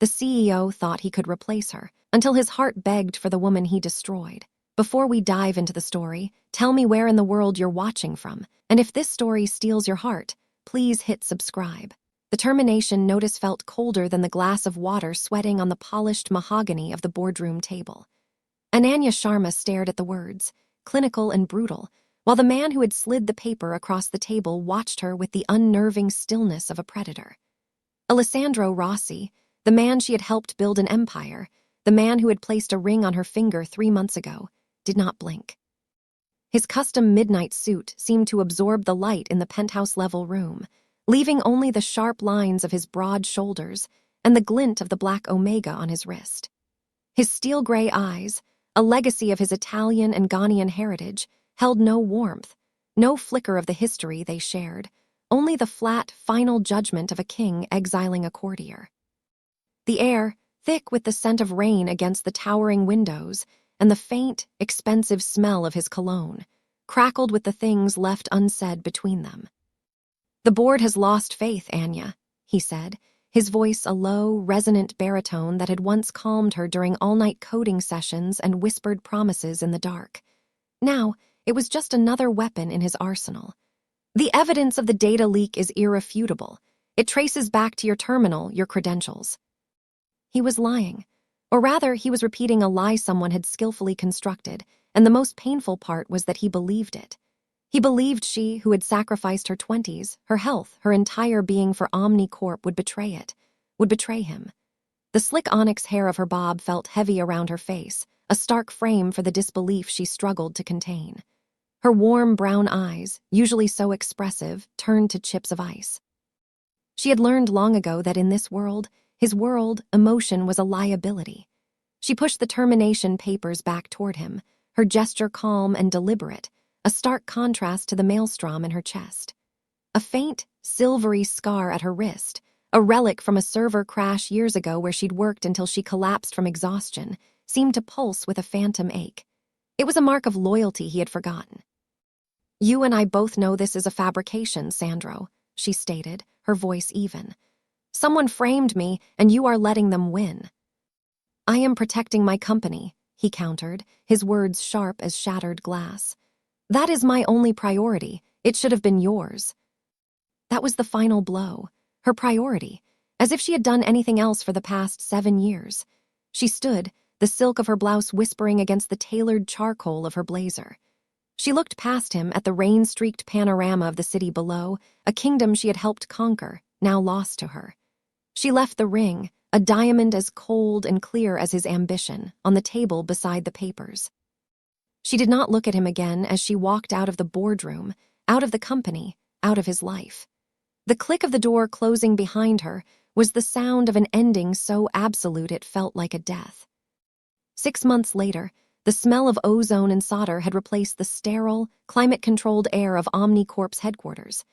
The CEO thought he could replace her, until his heart begged for the woman he destroyed. Before we dive into the story, tell me where in the world you're watching from, and if this story steals your heart, please hit subscribe. The termination notice felt colder than the glass of water sweating on the polished mahogany of the boardroom table. Ananya Sharma stared at the words, clinical and brutal, while the man who had slid the paper across the table watched her with the unnerving stillness of a predator. Alessandro Rossi, the man she had helped build an empire, the man who had placed a ring on her finger 3 months ago, did not blink. His custom midnight suit seemed to absorb the light in the penthouse-level room, leaving only the sharp lines of his broad shoulders and the glint of the black omega on his wrist. His steel-gray eyes, a legacy of his Italian and Ghanaian heritage, held no warmth, no flicker of the history they shared, only the flat, final judgment of a king exiling a courtier. The air, thick with the scent of rain against the towering windows, and the faint, expensive smell of his cologne, crackled with the things left unsaid between them. "The board has lost faith, Anya," he said, his voice a low, resonant baritone that had once calmed her during all-night coding sessions and whispered promises in the dark. Now, it was just another weapon in his arsenal. "The evidence of the data leak is irrefutable. It traces back to your terminal, your credentials." He was lying. Or rather, he was repeating a lie someone had skillfully constructed, and the most painful part was that he believed it. He believed she, who had sacrificed her 20s, her health, her entire being for OmniCorp, would betray it, would betray him. The slick onyx hair of her bob felt heavy around her face, a stark frame for the disbelief she struggled to contain. Her warm brown eyes, usually so expressive, turned to chips of ice. She had learned long ago that in this world, his world, emotion was a liability. She pushed the termination papers back toward him, her gesture calm and deliberate, a stark contrast to the maelstrom in her chest. A faint, silvery scar at her wrist, a relic from a server crash years ago where she'd worked until she collapsed from exhaustion, seemed to pulse with a phantom ache. It was a mark of loyalty he had forgotten. "You and I both know this is a fabrication, Sandro," she stated, her voice even. "Someone framed me, and you are letting them win." "I am protecting my company," he countered, his words sharp as shattered glass. "That is my only priority. It should have been yours." That was the final blow. Her priority, as if she had done anything else for the past 7 years. She stood, the silk of her blouse whispering against the tailored charcoal of her blazer. She looked past him at the rain-streaked panorama of the city below, a kingdom she had helped conquer, now lost to her. She left the ring, a diamond as cold and clear as his ambition, on the table beside the papers. She did not look at him again as she walked out of the boardroom, out of the company, out of his life. The click of the door closing behind her was the sound of an ending so absolute it felt like a death. 6 months later, the smell of ozone and solder had replaced the sterile, climate-controlled air of OmniCorp's headquarters.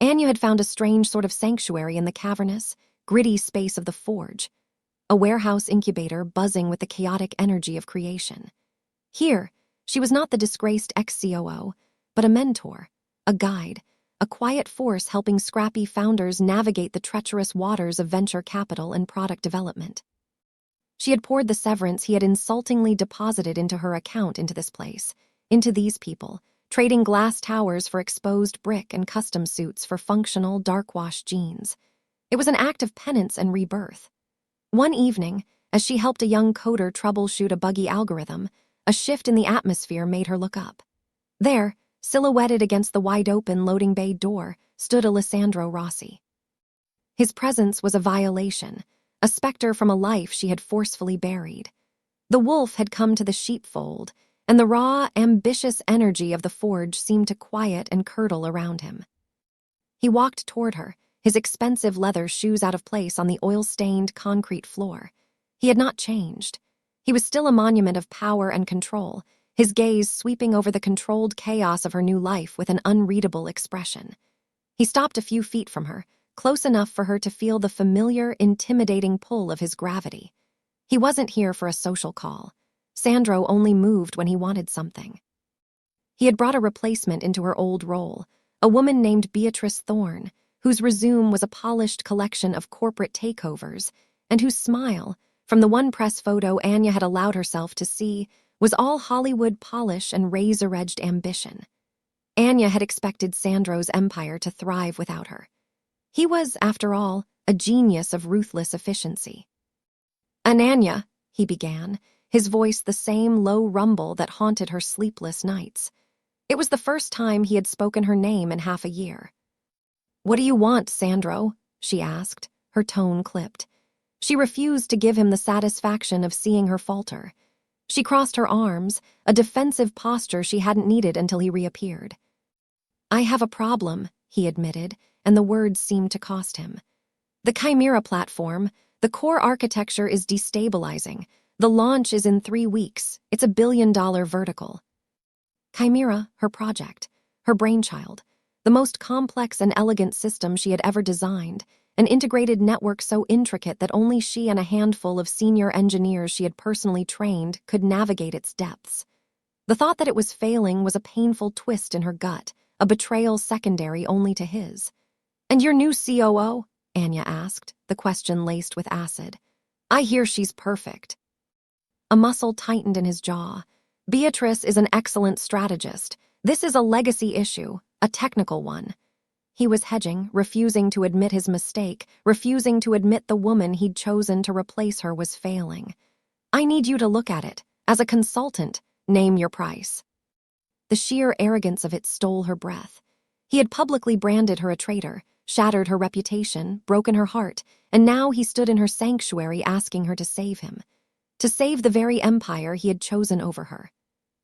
Anya had found a strange sort of sanctuary in the cavernous, gritty space of the forge, a warehouse incubator buzzing with the chaotic energy of creation. Here, she was not the disgraced ex-COO, but a mentor, a guide, a quiet force helping scrappy founders navigate the treacherous waters of venture capital and product development. She had poured the severance he had insultingly deposited into her account into this place, into these people, trading glass towers for exposed brick and custom suits for functional, dark-wash jeans. It was an act of penance and rebirth. One evening, as she helped a young coder troubleshoot a buggy algorithm, a shift in the atmosphere made her look up. There, silhouetted against the wide-open loading bay door, stood Alessandro Rossi. His presence was a violation, a specter from a life she had forcefully buried. The wolf had come to the sheepfold, and the raw, ambitious energy of the forge seemed to quiet and curdle around him. He walked toward her, his expensive leather shoes out of place on the oil-stained concrete floor. He had not changed. He was still a monument of power and control, his gaze sweeping over the controlled chaos of her new life with an unreadable expression. He stopped a few feet from her, close enough for her to feel the familiar, intimidating pull of his gravity. He wasn't here for a social call. Sandro only moved when he wanted something. He had brought a replacement into her old role, a woman named Beatrice Thorne, whose resume was a polished collection of corporate takeovers, and whose smile, from the one press photo Anya had allowed herself to see, was all Hollywood polish and razor-edged ambition. Anya had expected Sandro's empire to thrive without her. He was, after all, a genius of ruthless efficiency. "Ananya," he began, his voice the same low rumble that haunted her sleepless nights. It was the first time he had spoken her name in half a year. "What do you want, Sandro?" she asked, her tone clipped. She refused to give him the satisfaction of seeing her falter. She crossed her arms, a defensive posture she hadn't needed until he reappeared. "I have a problem," he admitted, and the words seemed to cost him. "The Chimera platform, the core architecture is destabilizing. The launch is in 3 weeks. It's a billion-dollar vertical." Chimera, her project, her brainchild, the most complex and elegant system she had ever designed, an integrated network so intricate that only she and a handful of senior engineers she had personally trained could navigate its depths. The thought that it was failing was a painful twist in her gut, a betrayal secondary only to his. "And your new COO?" Anya asked, the question laced with acid. "I hear she's perfect." A muscle tightened in his jaw. "Beatrice is an excellent strategist. This is a legacy issue, a technical one." He was hedging, refusing to admit his mistake, refusing to admit the woman he'd chosen to replace her was failing. "I need you to look at it. As a consultant, name your price." The sheer arrogance of it stole her breath. He had publicly branded her a traitor, shattered her reputation, broken her heart, and now he stood in her sanctuary asking her to save him. To save the very empire he had chosen over her.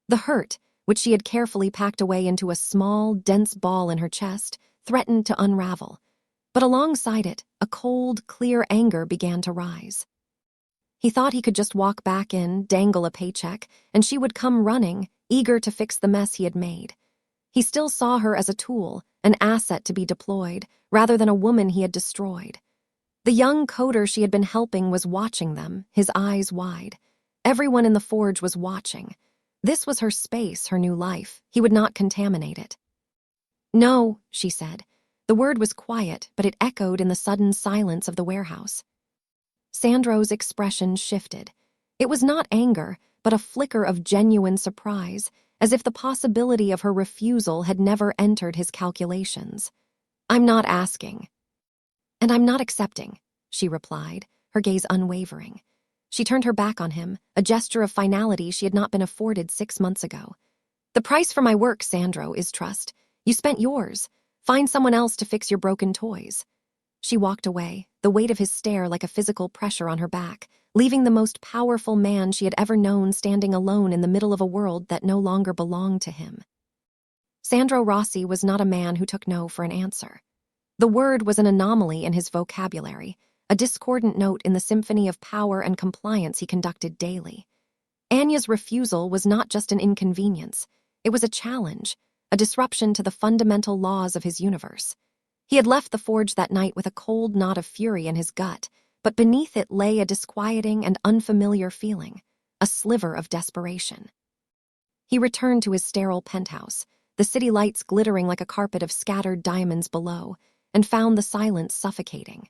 The hurt, which she had carefully packed away into a small, dense ball in her chest, threatened to unravel. But alongside it, a cold, clear anger began to rise. He thought he could just walk back in, dangle a paycheck, and she would come running, eager to fix the mess he had made. He still saw her as a tool, an asset to be deployed, rather than a woman he had destroyed. The young coder she had been helping was watching them, his eyes wide. Everyone in the forge was watching. This was her space, her new life. He would not contaminate it. "No," she said. The word was quiet, but it echoed in the sudden silence of the warehouse. Sandro's expression shifted. It was not anger, but a flicker of genuine surprise, as if the possibility of her refusal had never entered his calculations. "I'm not asking." "And I'm not accepting," she replied, her gaze unwavering. She turned her back on him, a gesture of finality she had not been afforded 6 months ago. "The price for my work, Sandro, is trust. You spent yours. Find someone else to fix your broken toys." She walked away, the weight of his stare like a physical pressure on her back, leaving the most powerful man she had ever known standing alone in the middle of a world that no longer belonged to him. Sandro Rossi was not a man who took no for an answer. The word was an anomaly in his vocabulary, a discordant note in the symphony of power and compliance he conducted daily. Anya's refusal was not just an inconvenience, it was a challenge, a disruption to the fundamental laws of his universe. He had left the forge that night with a cold knot of fury in his gut, but beneath it lay a disquieting and unfamiliar feeling, a sliver of desperation. He returned to his sterile penthouse, the city lights glittering like a carpet of scattered diamonds below, and found the silence suffocating.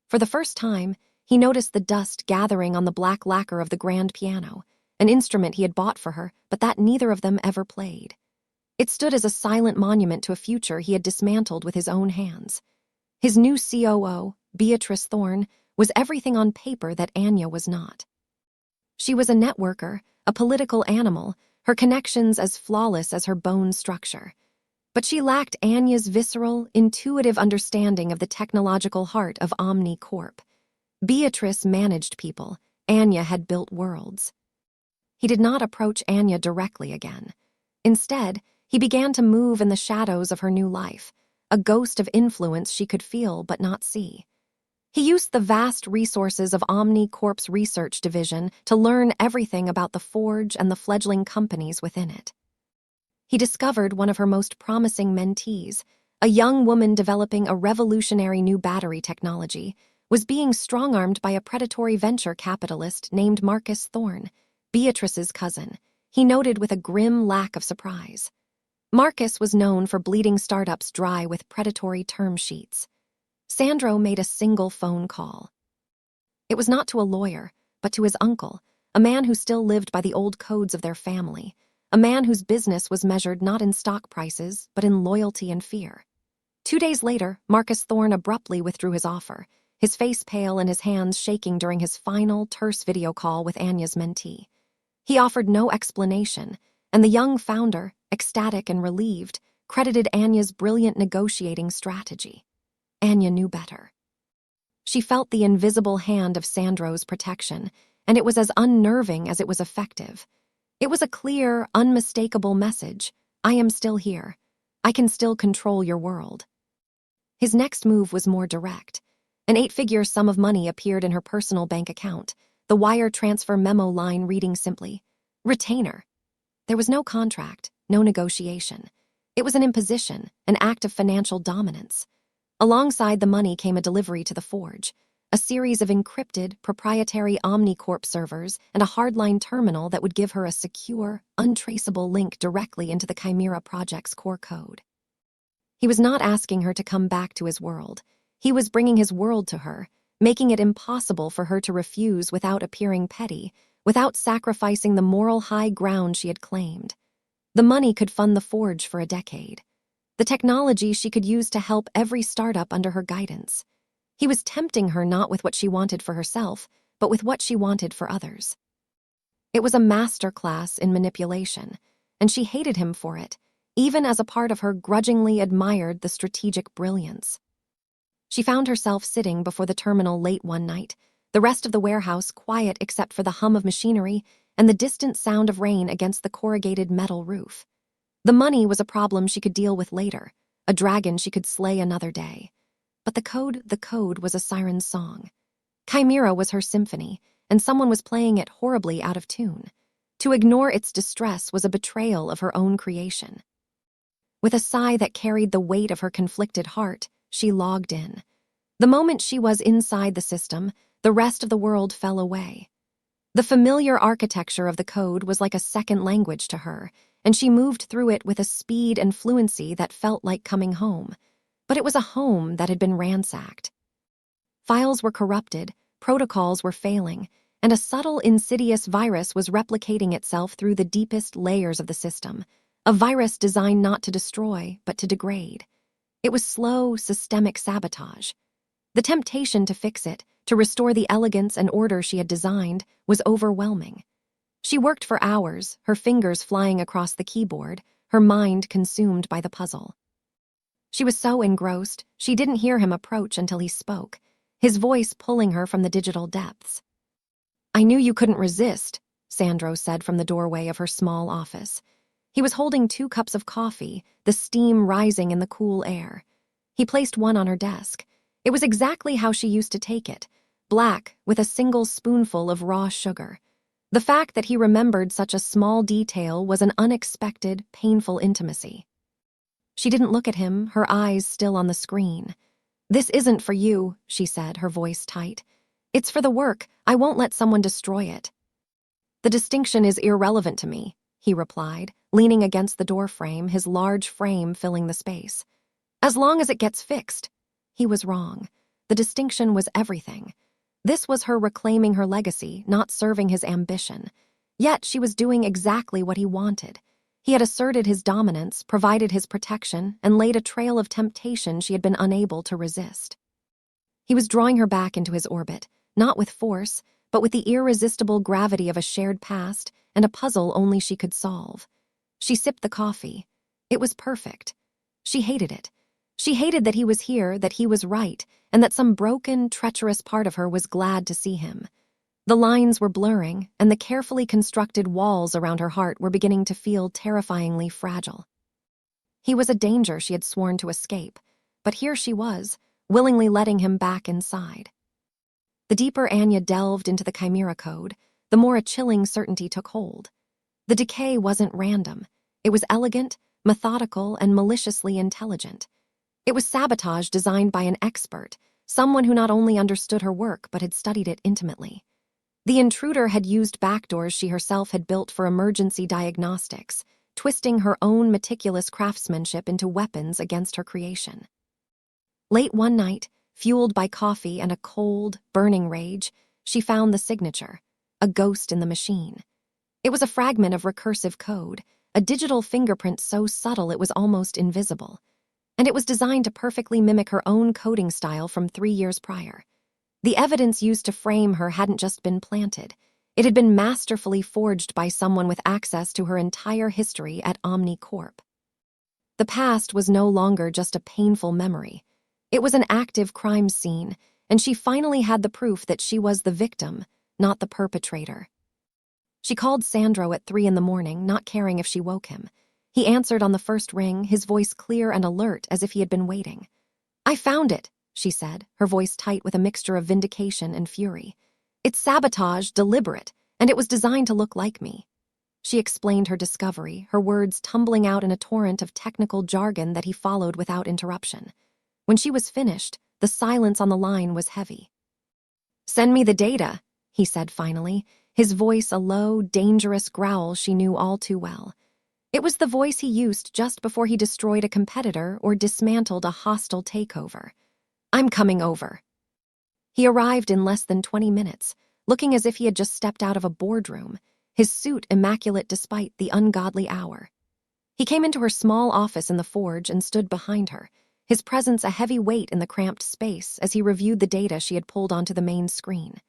For the first time, he noticed the dust gathering on the black lacquer of the grand piano, an instrument he had bought for her, but that neither of them ever played. It stood as a silent monument to a future he had dismantled with his own hands. His new COO, Beatrice Thorne, was everything on paper that Anya was not. She was a networker, a political animal, her connections as flawless as her bone structure. But she lacked Anya's visceral, intuitive understanding of the technological heart of Omni Corp. Beatrice managed people, Anya had built worlds. He did not approach Anya directly again. Instead, he began to move in the shadows of her new life, a ghost of influence she could feel but not see. He used the vast resources of Omni Corp's research division to learn everything about the forge and the fledgling companies within it. He discovered one of her most promising mentees, a young woman developing a revolutionary new battery technology, was being strong-armed by a predatory venture capitalist named Marcus Thorne, Beatrice's cousin, he noted with a grim lack of surprise. Marcus was known for bleeding startups dry with predatory term sheets. Sandro made a single phone call. It was not to a lawyer, but to his uncle, a man who still lived by the old codes of their family, a man whose business was measured not in stock prices, but in loyalty and fear. 2 days later, Marcus Thorne abruptly withdrew his offer, his face pale and his hands shaking during his final, terse video call with Anya's mentee. He offered no explanation, and the young founder, ecstatic and relieved, credited Anya's brilliant negotiating strategy. Anya knew better. She felt the invisible hand of Sandro's protection, and it was as unnerving as it was effective. It was a clear, unmistakable message. I am still here. I can still control your world. His next move was more direct. An 8-figure sum of money appeared in her personal bank account, the wire transfer memo line reading simply, "Retainer." There was no contract, no negotiation. It was an imposition, an act of financial dominance. Alongside the money came a delivery to the Forge, a series of encrypted, proprietary OmniCorp servers and a hardline terminal that would give her a secure, untraceable link directly into the Chimera project's core code. He was not asking her to come back to his world. He was bringing his world to her, making it impossible for her to refuse without appearing petty, without sacrificing the moral high ground she had claimed. The money could fund the Forge for a decade. The technology she could use to help every startup under her guidance. He was tempting her not with what she wanted for herself, but with what she wanted for others. It was a masterclass in manipulation, and she hated him for it, even as a part of her grudgingly admired the strategic brilliance. She found herself sitting before the terminal late one night, the rest of the warehouse quiet except for the hum of machinery and the distant sound of rain against the corrugated metal roof. The money was a problem she could deal with later, a dragon she could slay another day. But the code was a siren's song. Chimera was her symphony, and someone was playing it horribly out of tune. To ignore its distress was a betrayal of her own creation. With a sigh that carried the weight of her conflicted heart, she logged in. The moment she was inside the system, the rest of the world fell away. The familiar architecture of the code was like a second language to her, and she moved through it with a speed and fluency that felt like coming home. But it was a home that had been ransacked. Files were corrupted, protocols were failing, and a subtle, insidious virus was replicating itself through the deepest layers of the system, a virus designed not to destroy, but to degrade. It was slow, systemic sabotage. The temptation to fix it, to restore the elegance and order she had designed, was overwhelming. She worked for hours, her fingers flying across the keyboard, her mind consumed by the puzzle. She was so engrossed, she didn't hear him approach until he spoke, his voice pulling her from the digital depths. "I knew you couldn't resist," Sandro said from the doorway of her small office. He was holding 2 cups of coffee, the steam rising in the cool air. He placed one on her desk. It was exactly how she used to take it, black, with a single spoonful of raw sugar. The fact that he remembered such a small detail was an unexpected, painful intimacy. She didn't look at him, her eyes still on the screen. "This isn't for you," she said, her voice tight. "It's for the work. I won't let someone destroy it." "The distinction is irrelevant to me," he replied, leaning against the doorframe, his large frame filling the space. "As long as it gets fixed." He was wrong. The distinction was everything. This was her reclaiming her legacy, not serving his ambition. Yet she was doing exactly what he wanted. He had asserted his dominance, provided his protection, and laid a trail of temptation she had been unable to resist. He was drawing her back into his orbit, not with force, but with the irresistible gravity of a shared past and a puzzle only she could solve. She sipped the coffee. It was perfect. She hated it. She hated that he was here, that he was right, and that some broken, treacherous part of her was glad to see him. The lines were blurring, and the carefully constructed walls around her heart were beginning to feel terrifyingly fragile. He was a danger she had sworn to escape, but here she was, willingly letting him back inside. The deeper Anya delved into the Chimera code, the more a chilling certainty took hold. The decay wasn't random. It was elegant, methodical, and maliciously intelligent. It was sabotage designed by an expert, someone who not only understood her work but had studied it intimately. The intruder had used backdoors she herself had built for emergency diagnostics, twisting her own meticulous craftsmanship into weapons against her creation. Late one night, fueled by coffee and a cold, burning rage, she found the signature, a ghost in the machine. It was a fragment of recursive code, a digital fingerprint so subtle it was almost invisible. And it was designed to perfectly mimic her own coding style from 3 years prior. The evidence used to frame her hadn't just been planted. It had been masterfully forged by someone with access to her entire history at OmniCorp. The past was no longer just a painful memory. It was an active crime scene, and she finally had the proof that she was the victim, not the perpetrator. She called Sandro at 3 a.m, not caring if she woke him. He answered on the first ring, his voice clear and alert as if he had been waiting. "I found it," she said, her voice tight with a mixture of vindication and fury. "It's sabotage, deliberate, and it was designed to look like me." She explained her discovery, her words tumbling out in a torrent of technical jargon that he followed without interruption. When she was finished, the silence on the line was heavy. "Send me the data," he said finally, his voice a low, dangerous growl she knew all too well. It was the voice he used just before he destroyed a competitor or dismantled a hostile takeover. "I'm coming over." He arrived in less than 20 minutes, looking as if he had just stepped out of a boardroom, his suit immaculate despite the ungodly hour. He came into her small office in the forge and stood behind her, his presence a heavy weight in the cramped space as he reviewed the data she had pulled onto the main screen.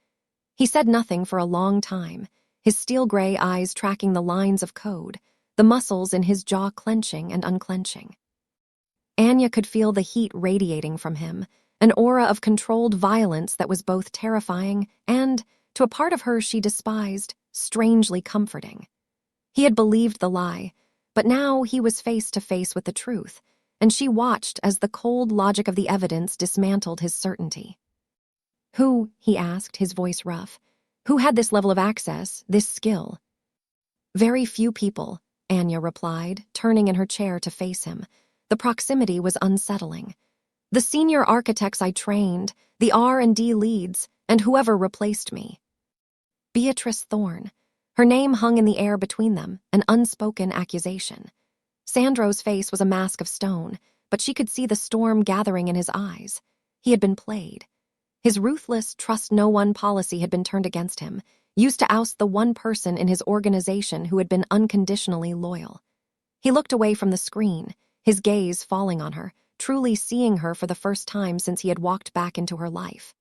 He said nothing for a long time, his steel-gray eyes tracking the lines of code, the muscles in his jaw clenching and unclenching. Anya could feel the heat radiating from him, an aura of controlled violence that was both terrifying and, to a part of her she despised, strangely comforting. He had believed the lie, but now he was face to face with the truth, and she watched as the cold logic of the evidence dismantled his certainty. "Who," he asked, his voice rough, "who had this level of access, this skill?" "Very few people," Anya replied, turning in her chair to face him. The proximity was unsettling. "The senior architects I trained, the R&D leads, and whoever replaced me." Beatrice Thorne. Her name hung in the air between them, an unspoken accusation. Sandro's face was a mask of stone, but she could see the storm gathering in his eyes. He had been played. His ruthless trust-no-one policy had been turned against him, used to oust the one person in his organization who had been unconditionally loyal. He looked away from the screen, his gaze falling on her, truly seeing her for the first time since he had walked back into her life.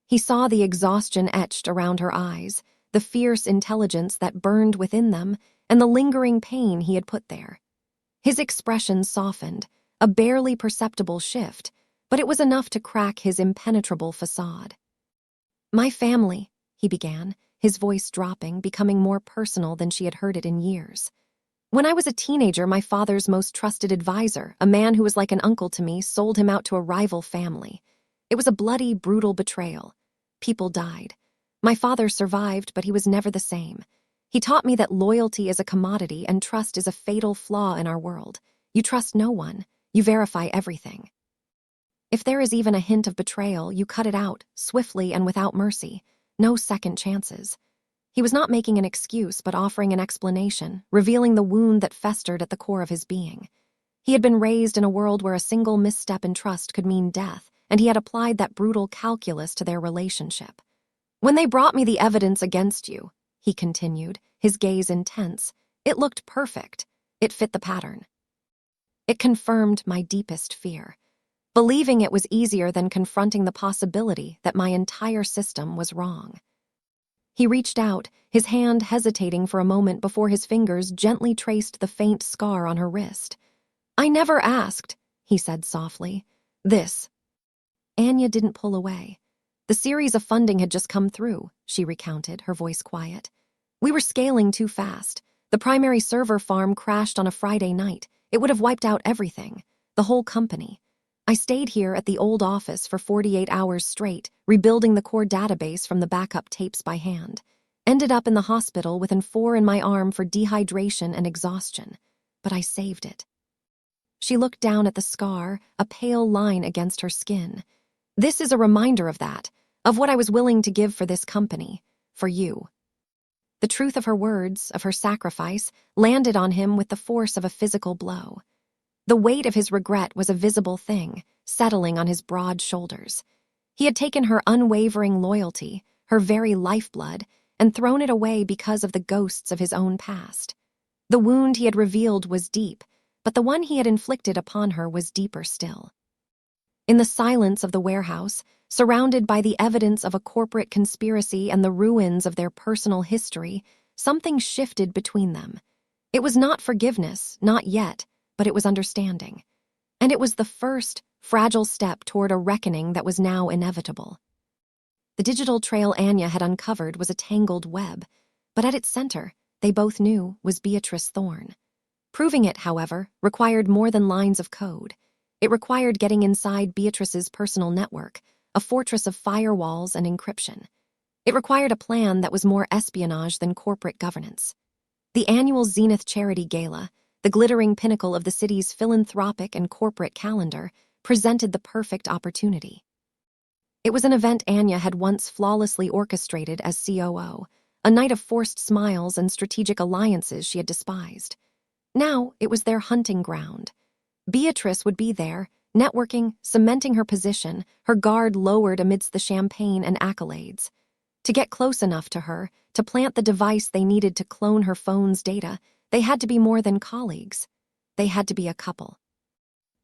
He saw the exhaustion etched around her eyes, the fierce intelligence that burned within them, and the lingering pain he had put there. His expression softened, a barely perceptible shift, but it was enough to crack his impenetrable facade. "My family," he began, his voice dropping, becoming more personal than she had heard it in years. "When I was a teenager, my father's most trusted advisor, a man who was like an uncle to me, sold him out to a rival family. It was a bloody, brutal betrayal. People died. My father survived, but he was never the same. He taught me that loyalty is a commodity and trust is a fatal flaw in our world. You trust no one. You verify everything. If there is even a hint of betrayal, you cut it out, swiftly and without mercy. No second chances." He was not making an excuse, but offering an explanation, revealing the wound that festered at the core of his being. He had been raised in a world where a single misstep in trust could mean death, and he had applied that brutal calculus to their relationship. "When they brought me the evidence against you," he continued, his gaze intense, "it looked perfect. It fit the pattern. It confirmed my deepest fear. Believing it was easier than confronting the possibility that my entire system was wrong." He reached out, his hand hesitating for a moment before his fingers gently traced the faint scar on her wrist. "I never asked," he said softly. "This." Anya didn't pull away. "The series of funding had just come through," she recounted, her voice quiet. "We were scaling too fast. The primary server farm crashed on a Friday night. It would have wiped out everything, the whole company. I stayed here at the old office for 48 hours straight, rebuilding the core database from the backup tapes by hand. Ended up in the hospital with an 4 in my arm for dehydration and exhaustion. But I saved it." She looked down at the scar, a pale line against her skin. "This is a reminder of that, of what I was willing to give for this company, for you." The truth of her words, of her sacrifice, landed on him with the force of a physical blow. The weight of his regret was a visible thing, settling on his broad shoulders. He had taken her unwavering loyalty, her very lifeblood, and thrown it away because of the ghosts of his own past. The wound he had revealed was deep, but the one he had inflicted upon her was deeper still. In the silence of the warehouse, surrounded by the evidence of a corporate conspiracy and the ruins of their personal history, something shifted between them. It was not forgiveness, not yet, but it was understanding. And it was the first, fragile step toward a reckoning that was now inevitable. The digital trail Anya had uncovered was a tangled web, but at its center, they both knew, was Beatrice Thorne. Proving it, however, required more than lines of code. It required getting inside Beatrice's personal network, a fortress of firewalls and encryption. It required a plan that was more espionage than corporate governance. The annual Zenith Charity Gala, the glittering pinnacle of the city's philanthropic and corporate calendar, presented the perfect opportunity. It was an event Anya had once flawlessly orchestrated as COO, a night of forced smiles and strategic alliances she had despised. Now it was their hunting ground. Beatrice would be there, networking, cementing her position, her guard lowered amidst the champagne and accolades. To get close enough to her, to plant the device they needed to clone her phone's data, they had to be more than colleagues. They had to be a couple.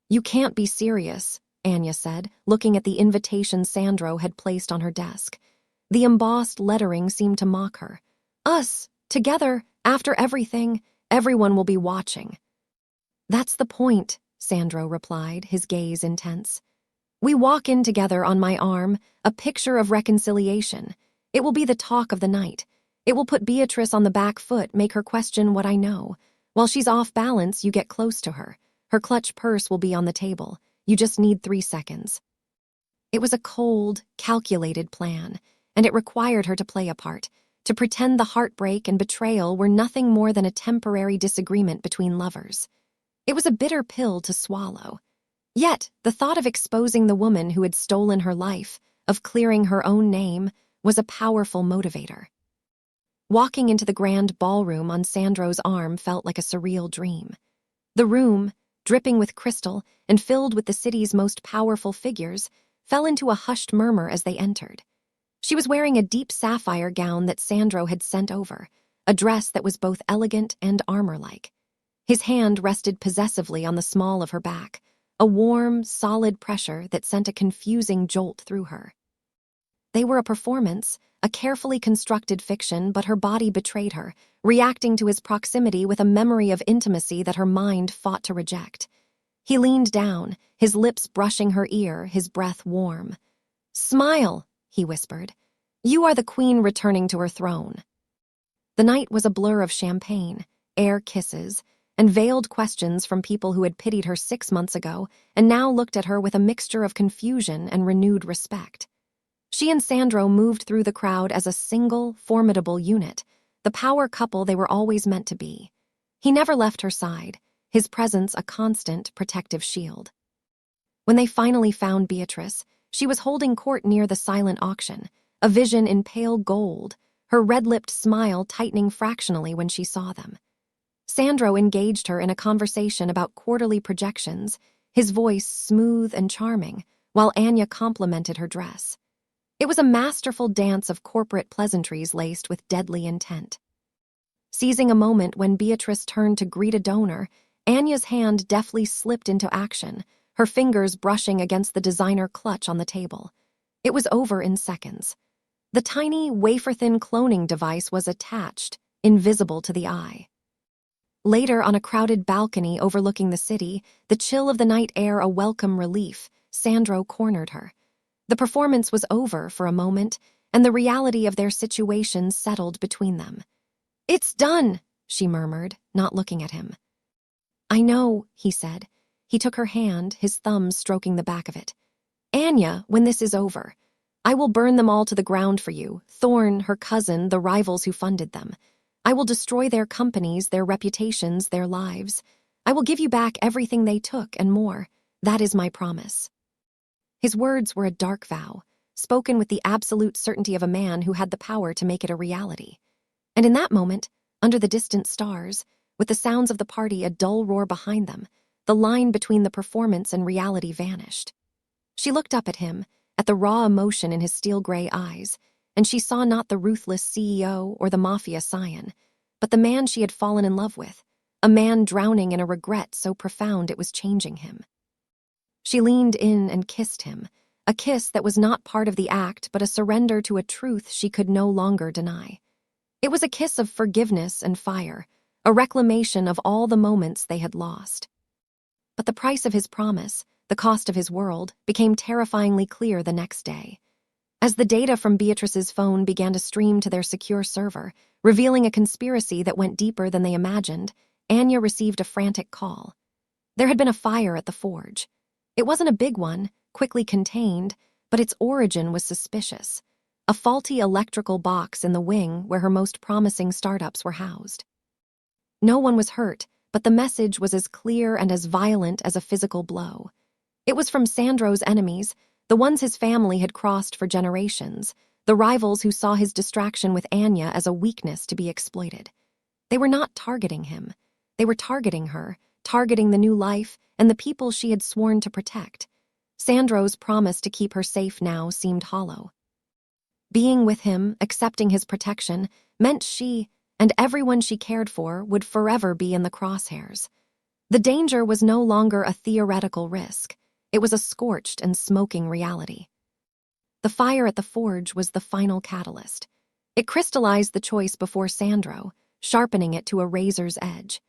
"You can't be serious," Anya said, looking at the invitation Sandro had placed on her desk. The embossed lettering seemed to mock her. "Us, together, after everything, everyone will be watching." "That's the point," Sandro replied, his gaze intense. "We walk in together on my arm, a picture of reconciliation. It will be the talk of the night. It will put Beatrice on the back foot, make her question what I know. While she's off balance, you get close to her. Her clutch purse will be on the table. You just need 3 seconds." It was a cold, calculated plan, and it required her to play a part, to pretend the heartbreak and betrayal were nothing more than a temporary disagreement between lovers. It was a bitter pill to swallow. Yet, the thought of exposing the woman who had stolen her life, of clearing her own name, was a powerful motivator. Walking into the grand ballroom on Sandro's arm felt like a surreal dream. The room, dripping with crystal and filled with the city's most powerful figures, fell into a hushed murmur as they entered. She was wearing a deep sapphire gown that Sandro had sent over, a dress that was both elegant and armor-like. His hand rested possessively on the small of her back, a warm, solid pressure that sent a confusing jolt through her. They were a performance, a carefully constructed fiction, but her body betrayed her, reacting to his proximity with a memory of intimacy that her mind fought to reject. He leaned down, his lips brushing her ear, his breath warm. "Smile," he whispered. "You are the queen returning to her throne." The night was a blur of champagne, air kisses, and veiled questions from people who had pitied her 6 months ago and now looked at her with a mixture of confusion and renewed respect. She and Sandro moved through the crowd as a single, formidable unit, the power couple they were always meant to be. He never left her side, his presence a constant protective shield. When they finally found Beatrice, she was holding court near the silent auction, a vision in pale gold, her red-lipped smile tightening fractionally when she saw them. Sandro engaged her in a conversation about quarterly projections, his voice smooth and charming, while Anya complimented her dress. It was a masterful dance of corporate pleasantries laced with deadly intent. Seizing a moment when Beatrice turned to greet a donor, Anya's hand deftly slipped into action, her fingers brushing against the designer clutch on the table. It was over in seconds. The tiny, wafer-thin cloning device was attached, invisible to the eye. Later, on a crowded balcony overlooking the city, the chill of the night air a welcome relief, Sandro cornered her. The performance was over for a moment, and the reality of their situation settled between them. "It's done," she murmured, not looking at him. "I know," he said. He took her hand, his thumbs stroking the back of it. "Anya, when this is over, I will burn them all to the ground for you, Thorne, her cousin, the rivals who funded them. I will destroy their companies, their reputations, their lives. I will give you back everything they took and more. That is my promise." His words were a dark vow, spoken with the absolute certainty of a man who had the power to make it a reality. And in that moment, under the distant stars, with the sounds of the party a dull roar behind them, the line between the performance and reality vanished. She looked up at him, at the raw emotion in his steel-gray eyes, and she saw not the ruthless CEO or the mafia scion, but the man she had fallen in love with, a man drowning in a regret so profound it was changing him. She leaned in and kissed him, a kiss that was not part of the act but a surrender to a truth she could no longer deny. It was a kiss of forgiveness and fire, a reclamation of all the moments they had lost. But the price of his promise, the cost of his world, became terrifyingly clear the next day. As the data from Beatrice's phone began to stream to their secure server, revealing a conspiracy that went deeper than they imagined, Anya received a frantic call. There had been a fire at the forge. It wasn't a big one, quickly contained, but its origin was suspicious. A faulty electrical box in the wing where her most promising startups were housed. No one was hurt, but the message was as clear and as violent as a physical blow. It was from Sandro's enemies, the ones his family had crossed for generations, the rivals who saw his distraction with Anya as a weakness to be exploited. They were not targeting him. They were targeting her, targeting the new life and the people she had sworn to protect. Sandro's promise to keep her safe now seemed hollow. Being with him, accepting his protection, meant she, and everyone she cared for, would forever be in the crosshairs. The danger was no longer a theoretical risk. It was a scorched and smoking reality. The fire at the forge was the final catalyst. It crystallized the choice before Sandro, sharpening it to a razor's edge.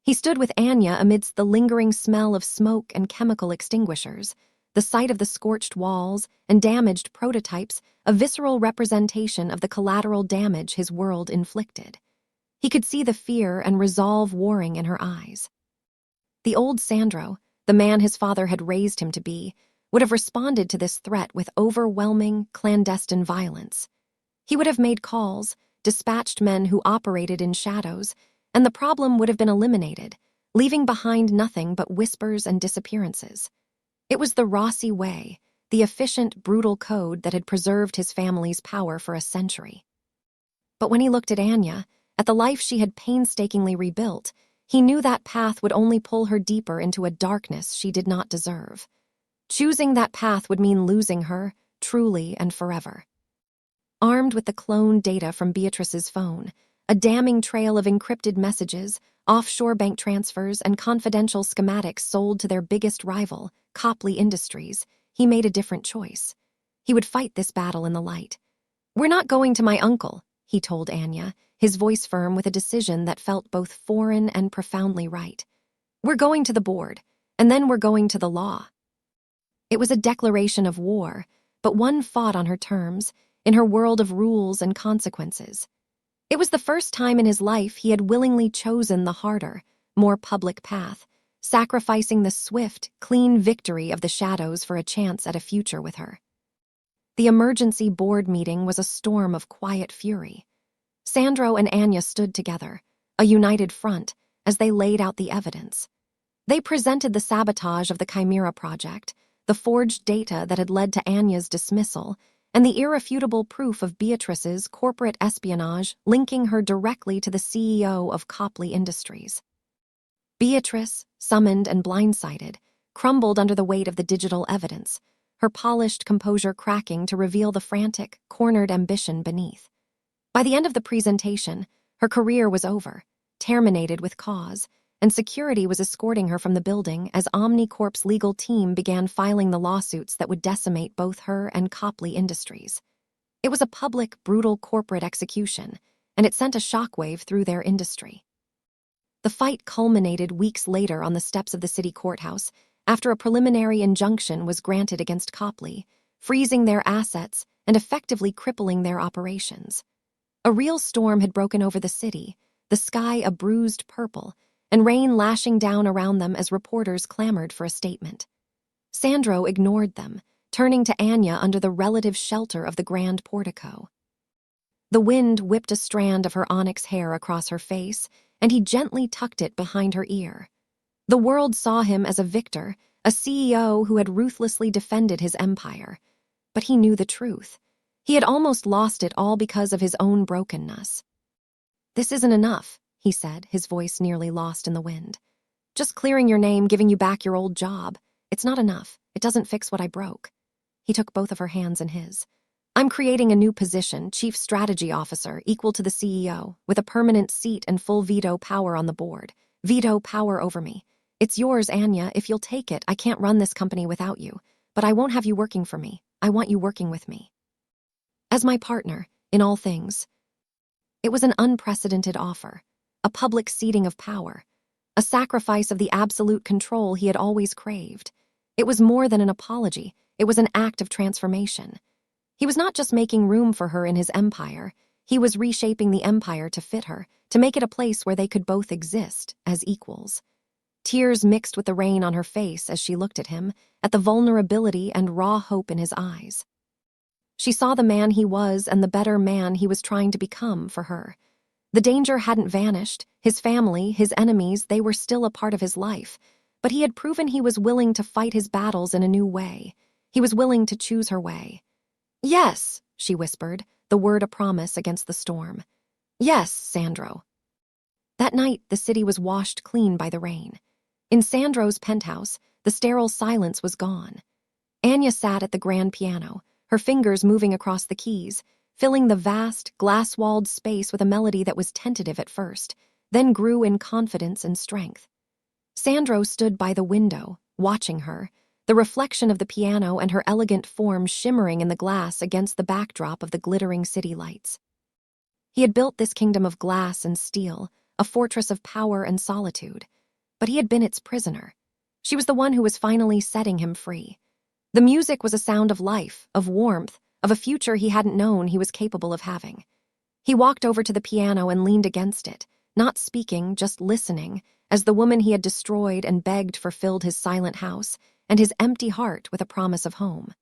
He stood with Anya amidst the lingering smell of smoke and chemical extinguishers, the sight of the scorched walls and damaged prototypes, a visceral representation of the collateral damage his world inflicted. He could see the fear and resolve warring in her eyes. The old Sandro, the man his father had raised him to be, would have responded to this threat with overwhelming, clandestine violence. He would have made calls, dispatched men who operated in shadows, and the problem would have been eliminated, leaving behind nothing but whispers and disappearances. It was the Rossi way, the efficient, brutal code that had preserved his family's power for a century. But when he looked at Anya, at the life she had painstakingly rebuilt, he knew that path would only pull her deeper into a darkness she did not deserve. Choosing that path would mean losing her, truly and forever. Armed with the cloned data from Beatrice's phone, a damning trail of encrypted messages, offshore bank transfers, and confidential schematics sold to their biggest rival, Copley Industries, he made a different choice. He would fight this battle in the light. "We're not going to my uncle," he told Anya, his voice firm with a decision that felt both foreign and profoundly right. "We're going to the board, and then we're going to the law." It was a declaration of war, but one fought on her terms, in her world of rules and consequences. It was the first time in his life he had willingly chosen the harder, more public path, sacrificing the swift, clean victory of the shadows for a chance at a future with her. The emergency board meeting was a storm of quiet fury. Sandro and Anya stood together, a united front, as they laid out the evidence. They presented the sabotage of the Chimera project, the forged data that had led to Anya's dismissal, and the irrefutable proof of Beatrice's corporate espionage linking her directly to the CEO of Copley Industries. Beatrice, summoned and blindsided, crumbled under the weight of the digital evidence, her polished composure cracking to reveal the frantic, cornered ambition beneath. By the end of the presentation, her career was over, terminated with cause, and security was escorting her from the building as OmniCorp's legal team began filing the lawsuits that would decimate both her and Copley Industries. It was a public, brutal corporate execution, and it sent a shockwave through their industry. The fight culminated weeks later on the steps of the city courthouse after a preliminary injunction was granted against Copley, freezing their assets and effectively crippling their operations. A real storm had broken over the city, the sky a bruised purple, and rain lashing down around them as reporters clamored for a statement. Sandro ignored them, turning to Anya under the relative shelter of the grand portico. The wind whipped a strand of her onyx hair across her face, and he gently tucked it behind her ear. The world saw him as a victor, a CEO who had ruthlessly defended his empire. But he knew the truth. He had almost lost it all because of his own brokenness. "This isn't enough," he said, his voice nearly lost in the wind. "Just clearing your name, giving you back your old job. It's not enough. It doesn't fix what I broke." He took both of her hands in his. I'm creating a new position, Chief Strategy Officer, equal to the CEO, with a permanent seat and full veto power on the board. Veto power over me. It's yours, Anya. If you'll take it, I can't run this company without you. But I won't have you working for me. I want you working with me. As my partner, in all things. It was an unprecedented offer. A public ceding of power. A sacrifice of the absolute control he had always craved. It was more than an apology. It was an act of transformation. He was not just making room for her in his empire. He was reshaping the empire to fit her, to make it a place where they could both exist as equals. Tears mixed with the rain on her face as she looked at him, at the vulnerability and raw hope in his eyes. She saw the man he was and the better man he was trying to become for her. The danger hadn't vanished. His family, his enemies, they were still a part of his life. But he had proven he was willing to fight his battles in a new way. He was willing to choose her way. Yes, she whispered, the word a promise against the storm. Yes, Sandro. That night, the city was washed clean by the rain. In Sandro's penthouse, the sterile silence was gone. Anya sat at the grand piano, her fingers moving across the keys, filling the vast, glass-walled space with a melody that was tentative at first, then grew in confidence and strength. Sandro stood by the window, watching her, the reflection of the piano and her elegant form shimmering in the glass against the backdrop of the glittering city lights. He had built this kingdom of glass and steel, a fortress of power and solitude, but he had been its prisoner. She was the one who was finally setting him free. The music was a sound of life, of warmth, of a future he hadn't known he was capable of having. He walked over to the piano and leaned against it, not speaking, just listening, as the woman he had destroyed and begged for filled his silent house and his empty heart with a promise of home.